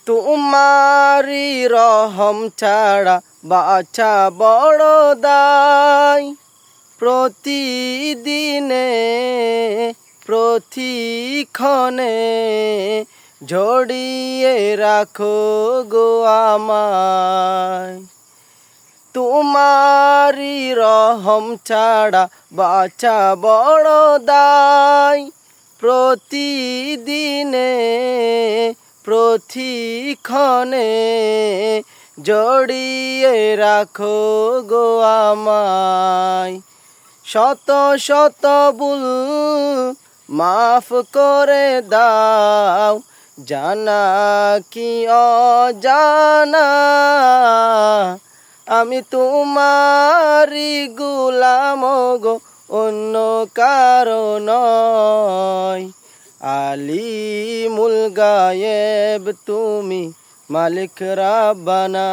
তোমারি রহম ছাড়া বাছা বড় দায়। প্রতিদিনে প্রতিক্ষণে জড়িয়ে রাখো গো আমায়। তোমারি রহম ছাড়া বাছা বড় দায়। প্রতিদিনে প্রতিক্ষণে জড়িয়ে রাখো গো আমায়। শত শত ভুল মাফ করে দাও, জানা কি অজানা। আমি তোমারি গোলাম গো, অন্য কারো নয়। আলিমুল গায়েব তুমি, মালিক রাব্বানা।